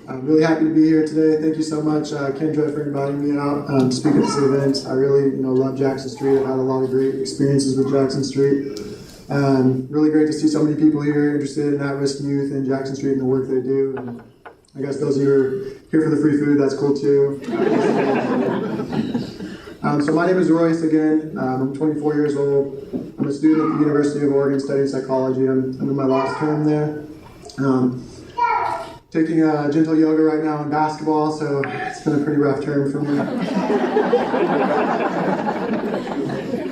I'm really happy to be here today. Thank you so much, Kendra, for inviting me out to speak at this event. I really, love Jackson Street. I've had a lot of great experiences with Jackson Street. Really great to see so many people here interested in at-risk youth in Jackson Street and the work they do. And I guess those of you who are here for the free food, that's cool too. So my name is Royce again. I'm 24 years old. I'm a student at the University of Oregon studying psychology. I'm in my last term there. Taking gentle yoga right now in basketball, so it's been a pretty rough term for me.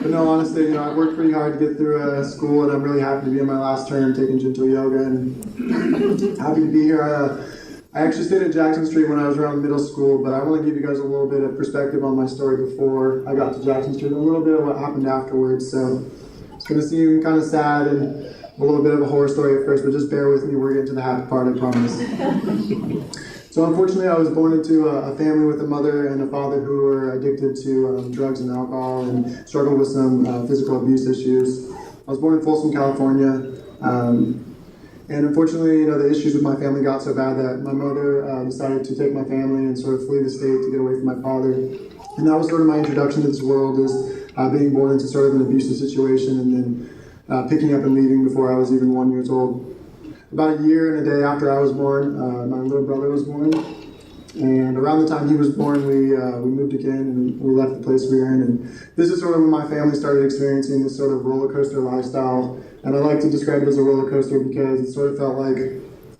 But no, honestly, I've worked pretty hard to get through school, and I'm really happy to be in my last term taking gentle yoga, and happy to be here. I actually stayed at Jackson Street when I was around middle school, but I want to give you guys a little bit of perspective on my story before I got to Jackson Street, and a little bit of what happened afterwards. So it's going to seem kind of sad and a little bit of a horror story at first, but just bear with me. We're getting to the happy part, I promise. So unfortunately, I was born into a family with a mother and a father who were addicted to drugs and alcohol and struggled with some physical abuse issues. I was born in Folsom, California. And unfortunately, the issues with my family got so bad that my mother decided to take my family and sort of flee the state to get away from my father. And that was sort of my introduction to this world, is being born into sort of an abusive situation and then picking up and leaving before I was even 1 year old. About a year and a day after I was born, my little brother was born. And around the time he was born, we moved again and we left the place we were in. And this is sort of when my family started experiencing this sort of roller coaster lifestyle. And I like to describe it as a roller coaster because it sort of felt like,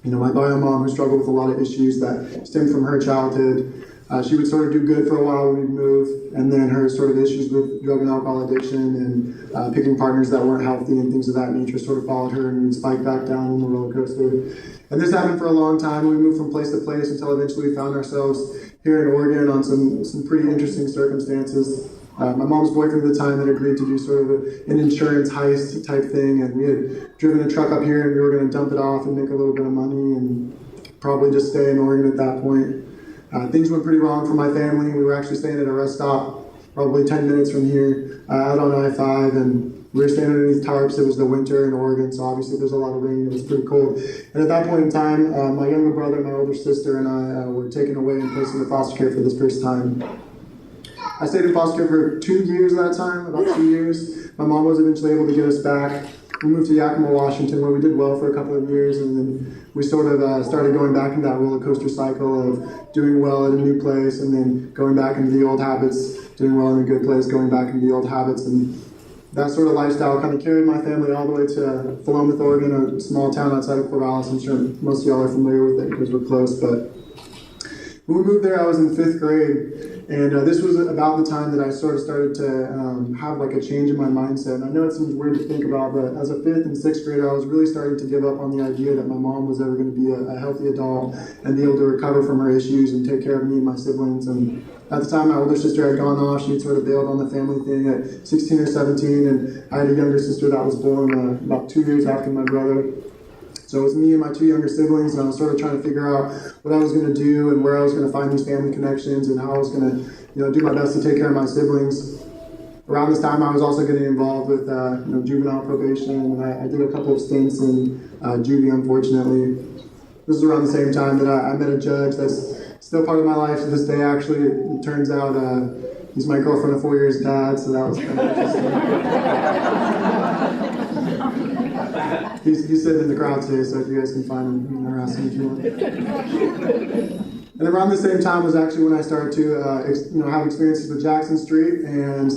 my bio mom, who struggled with a lot of issues that stemmed from her childhood, she would sort of do good for a while when we'd move, and then her sort of issues with drug and alcohol addiction and picking partners that weren't healthy and things of that nature sort of followed her, and we'd spike back down on the roller coaster. And this happened for a long time. We moved from place to place until eventually we found ourselves here in Oregon on some pretty interesting circumstances. My mom's boyfriend at the time had agreed to do sort of an insurance heist type thing, and we had driven a truck up here and we were going to dump it off and make a little bit of money and probably just stay in Oregon at that point. Things went pretty wrong for my family. We were actually staying at a rest stop probably 10 minutes from here out on I-5, and we were staying underneath tarps. It was the winter in Oregon, so obviously there's a lot of rain. It was pretty cold. And at that point in time, my younger brother, my older sister, and I were taken away and placed into foster care for this first time. I stayed in foster care for 2 years at that time, about 2 years. My mom was eventually able to get us back. We moved to Yakima, Washington, where we did well for a couple of years, and then we sort of started going back into that roller coaster cycle of doing well at a new place and then going back into the old habits, doing well in a good place, going back into the old habits. And that sort of lifestyle kind of carried my family all the way to Philomath, Oregon, a small town outside of Corvallis. I'm sure most of y'all are familiar with it because we're close, but when we moved there, I was in 5th grade. And this was about the time that I sort of started to have like a change in my mindset. And I know it seems weird to think about, but as a 5th and 6th grader, I was really starting to give up on the idea that my mom was ever going to be a healthy adult and be able to recover from her issues and take care of me and my siblings. And at the time, my older sister had gone off. She had sort of bailed on the family thing at 16 or 17. And I had a younger sister that was born about 2 years after my brother. So it was me and my 2 younger siblings, and I was sort of trying to figure out what I was going to do and where I was going to find these family connections and how I was going to, do my best to take care of my siblings. Around this time, I was also getting involved with, juvenile probation, and I did a couple of stints in juvie, unfortunately. This is around the same time that I met a judge that's still part of my life to this day. Actually, it turns out he's my girlfriend of 4 years' dad, so that was kind of interesting. He's sitting in the crowd today, so if you guys can find him, harass him if you want. And around the same time was actually when I started to, have experiences with Jackson Street, and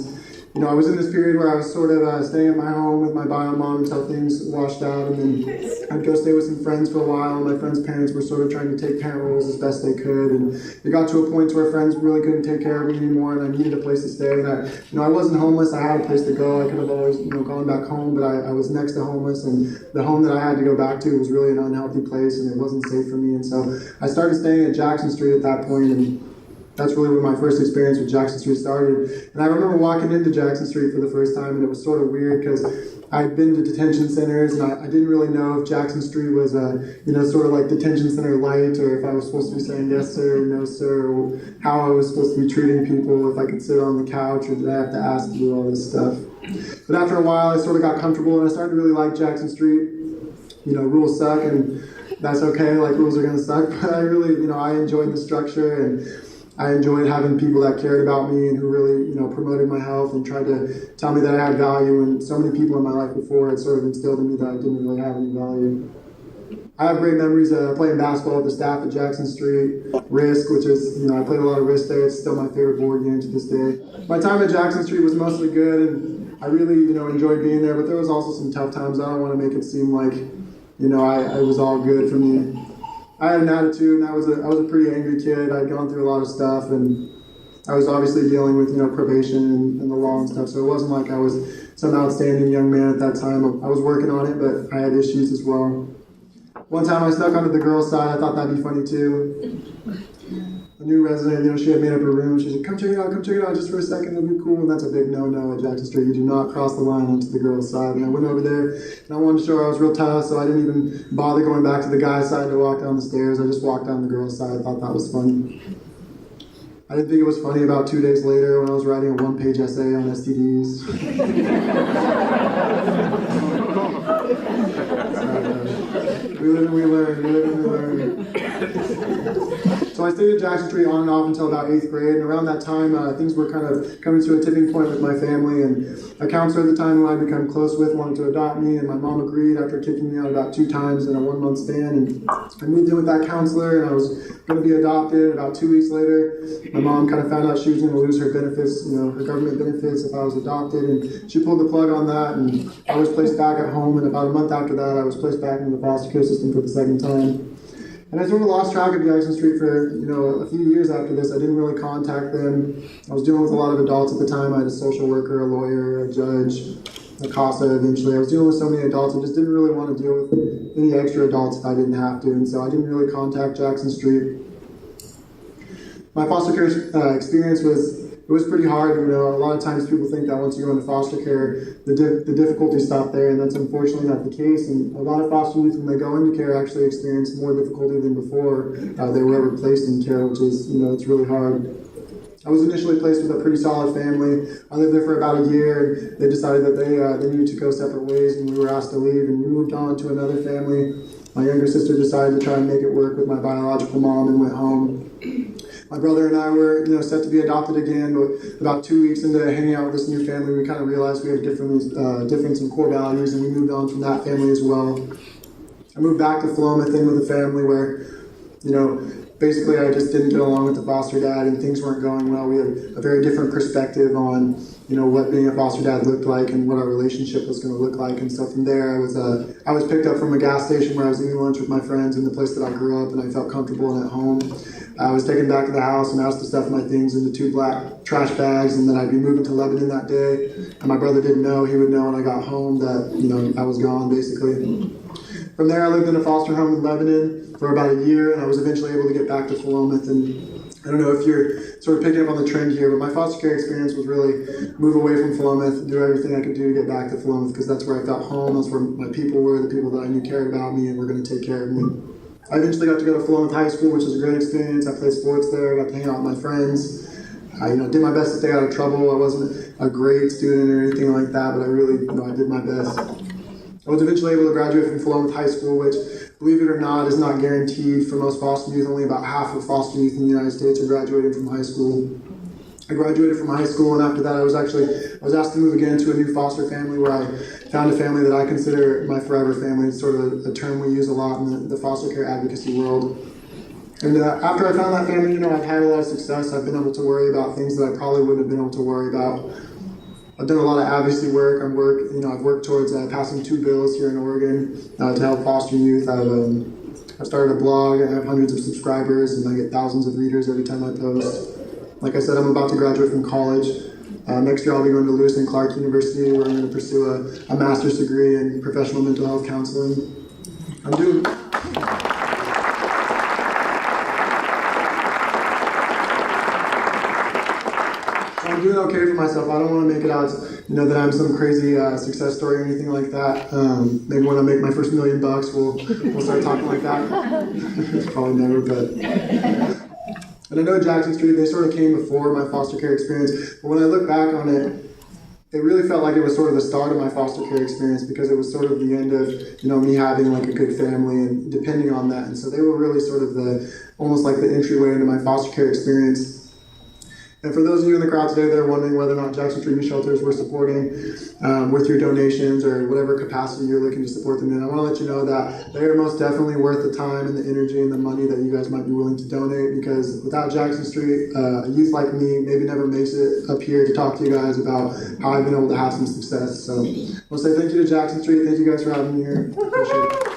I was in this period where I was sort of staying at my home with my bio mom until things washed out, and then I'd go stay with some friends for a while. My friends' parents were sort of trying to take parent roles as best they could, and it got to a point where friends really couldn't take care of me anymore, and I needed a place to stay. And I wasn't homeless. I had a place to go. I could have always, gone back home, but I was next to homeless, and the home that I had to go back to was really an unhealthy place, and it wasn't safe for me. And so I started staying at Jackson Street at that point, and that's really where my first experience with Jackson Street started. And I remember walking into Jackson Street for the first time, and it was sort of weird because I'd been to detention centers, and I didn't really know if Jackson Street was sort of like detention center light, or if I was supposed to be saying yes sir, no sir, or how I was supposed to be treating people, if I could sit on the couch, or did I have to ask to do all this stuff. But after a while, I sort of got comfortable, and I started to really like Jackson Street. Rules suck, and that's okay, like rules are gonna suck, but I really, I enjoyed the structure, and I enjoyed having people that cared about me and who really, promoted my health and tried to tell me that I had value, and so many people in my life before had sort of instilled in me that I didn't really have any value. I have great memories of playing basketball with the staff at Jackson Street, Risk, which is, I played a lot of Risk there. It's still my favorite board game to this day. My time at Jackson Street was mostly good, and I really, enjoyed being there, but there was also some tough times. I don't want to make it seem like, I was all good for me. I had an attitude, and I was a pretty angry kid. I'd gone through a lot of stuff, and I was obviously dealing with, probation and the law and stuff, so it wasn't like I was some outstanding young man at that time. I was working on it, but I had issues as well. One time I snuck onto the girls' side. I thought that'd be funny too. A new resident, she had made up her room. She said, come check it out just for a second, it'll be cool. And that's a big no-no at Jackson Street. You do not cross the line onto the girls' side. And I went over there, and I wanted to show her I was real tough, so I didn't even bother going back to the guys' side to walk down the stairs. I just walked down the girls' side. I thought that was funny. I didn't think it was funny about 2 days later when I was writing a one-page essay on STDs. We live and we learn. So I stayed at Jackson Street on and off until about 8th grade, and around that time, things were kind of coming to a tipping point with my family, and a counselor at the time who I'd become close with wanted to adopt me, and my mom agreed after kicking me out about 2 times in a 1-month span, and I moved in with that counselor, and I was going to be adopted. About 2 weeks later, my mom kind of found out she was going to lose her benefits, her government benefits if I was adopted, and she pulled the plug on that, and I was placed back at home, and about a month after that, I was placed back into the foster care system for the second time. And I sort of lost track of Jackson Street for, a few years after this. I didn't really contact them. I was dealing with a lot of adults at the time. I had a social worker, a lawyer, a judge, a CASA eventually. I was dealing with so many adults. I just didn't really want to deal with any extra adults if I didn't have to. And so I didn't really contact Jackson Street. My foster care experience was pretty hard. A lot of times people think that once you go into foster care, the difficulties stop there, and that's unfortunately not the case. And a lot of foster youth, when they go into care, actually experience more difficulty than before they were ever placed in care, which is, it's really hard. I was initially placed with a pretty solid family. I lived there for about a year, and they decided that they needed to go separate ways, and we were asked to leave, and we moved on to another family. My younger sister decided to try and make it work with my biological mom and went home. My brother and I were, set to be adopted again, but about 2 weeks into hanging out with this new family, we kind of realized we had difference in core values, and we moved on from that family as well. I moved back to Philomath in with a family where, basically I just didn't get along with the foster dad, and things weren't going well. We had a very different perspective on, what being a foster dad looked like and what our relationship was going to look like. And so from there, I was picked up from a gas station where I was eating lunch with my friends in the place that I grew up, and I felt comfortable and at home. I was taken back to the house and asked to stuff my things into 2 black trash bags, and then I'd be moving to Lebanon that day. And my brother didn't know. He would know when I got home that, I was gone, basically. From there, I lived in a foster home in Lebanon for about a year, and I was eventually able to get back to Philomath. And I don't know if you're sort of picking up on the trend here, but my foster care experience was really move away from Philomath, do everything I could do to get back to Philomath, because that's where I felt home. That's where my people were, the people that I knew cared about me and were going to take care of me. I eventually got to go to Philomath High School, which was a great experience. I played sports there, got to hang out with my friends. I did my best to stay out of trouble. I wasn't a great student or anything like that, but I really, I did my best. I was eventually able to graduate from Philomath High School, which, believe it or not, is not guaranteed for most foster youth. Only about half of foster youth in the United States are graduating from high school. I graduated from high school, and after that I was asked to move again to a new foster family where I found a family that I consider my forever family. It's sort of a term we use a lot in the foster care advocacy world. And after I found that family, I've had a lot of success. I've been able to worry about things that I probably wouldn't have been able to worry about. I've done a lot of advocacy work. I've worked towards passing 2 bills here in Oregon to help foster youth. I've started a blog. I have hundreds of subscribers, and I get thousands of readers every time I post. Like I said, I'm about to graduate from college. Next year I'll be going to Lewis and Clark University, where I'm going to pursue a master's degree in professional mental health counseling. I'm doing okay for myself. I don't want to make it out, that I'm some crazy success story or anything like that. Maybe when I make my first $1 million, we'll start talking like that. Probably never, but. And I know Jackson Street, they sort of came before my foster care experience, but when I look back on it, it really felt like it was sort of the start of my foster care experience, because it was sort of the end of, me having like a good family and depending on that. And so they were really sort of almost like the entryway into my foster care experience. And for those of you in the crowd today that are wondering whether or not Jackson Street Youth Shelters we're supporting with your donations or whatever capacity you're looking to support them in, I want to let you know that they are most definitely worth the time and the energy and the money that you guys might be willing to donate, because without Jackson Street, a youth like me maybe never makes it up here to talk to you guys about how I've been able to have some success. So I want to say thank you to Jackson Street. Thank you guys for having me here. Appreciate it.